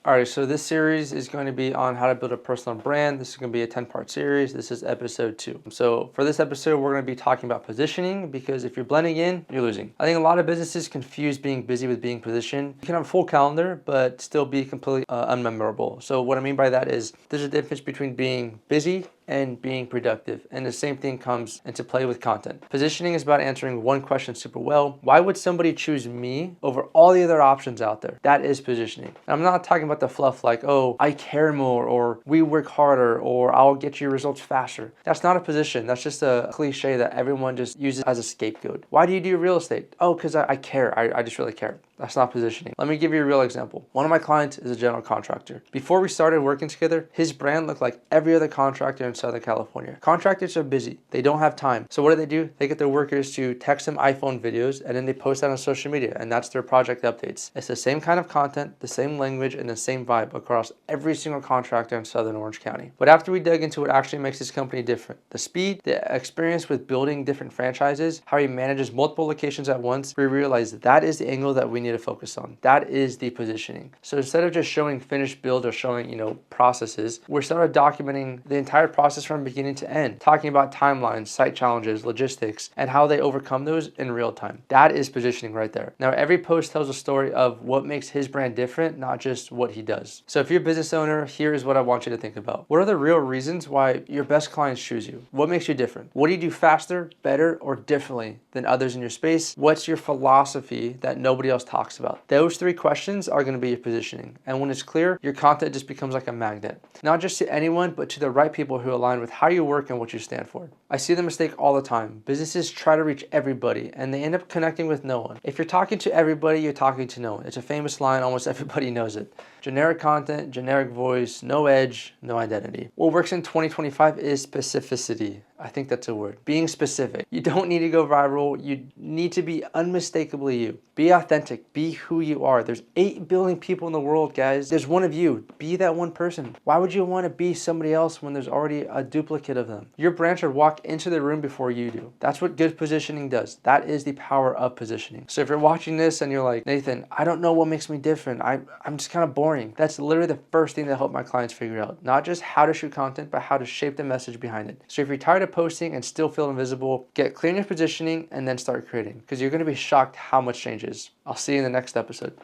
All right, so this series is going to be on how to build a personal brand. This is going to be a 10-part series. This is episode 2. So for this episode, we're going to be talking about positioning, because if you're blending in, you're losing. I think a lot of businesses confuse being busy with being positioned. You can have a full calendar, but still be completely unmemorable. So what I mean by that is there's a difference between being busy and being productive. And the same thing comes into play with content. Positioning is about answering one question super well. Why would somebody choose me over all the other options out there? That is positioning. And I'm not talking about the fluff like, oh, I care more, or we work harder, or I'll get you results faster. That's not a position. That's just a cliche that everyone just uses as a scapegoat. Why do you do real estate? Oh, because I care. I just really care. That's not positioning. Let me give you a real example. One of my clients is a general contractor. Before we started working together, his brand looked like every other contractor in Southern California. Contractors are busy. They don't have time. So what do? They get their workers to text them iPhone videos, and then they post that on social media, and that's their project updates. It's the same kind of content, the same language, and the same vibe across every single contractor in Southern Orange County. But after we dug into what actually makes this company different, the speed, the experience with building different franchises, how he manages multiple locations at once, we realized that is the angle that we need to focus on. That is the positioning. So instead of just showing finished build or showing, processes, we're started documenting the entire process from beginning to end, talking about timelines, site challenges, logistics, and how they overcome those in real time. That is positioning right there. Now, every post tells a story of what makes his brand different, not just what he does. So if you're a business owner, here is what I want you to think about. What are the real reasons why your best clients choose you? What makes you different? What do you do faster, better, or differently than others in your space? What's your philosophy that nobody else talks about? Those 3 questions are going to be your positioning. And when it's clear, your content just becomes like a magnet. Not just to anyone, but to the right people who align with how you work and what you stand for. I see the mistake all the time. Businesses try to reach everybody, and they end up connecting with no one. If you're talking to everybody, you're talking to no one. It's a famous line, almost everybody knows it. Generic content, generic voice, no edge, no identity. What works in 2025 is specificity. I think that's a word. Being specific. You don't need to go viral. You need to be unmistakably you. Be authentic. Be who you are. There's 8 billion people in the world, guys. There's one of you. Be that one person. Why would you want to be somebody else when there's already a duplicate of them? Your brand should walk into the room before you do. That's what good positioning does. That is the power of positioning. So if you're watching this and you're like, Nathan, I don't know what makes me different. I'm just kind of boring. That's literally the first thing that help my clients figure out. Not just how to shoot content, but how to shape the message behind it. So if you're tired of posting and still feel invisible, get clear in your positioning and then start creating, because you're going to be shocked how much changes. I'll see you in the next episode.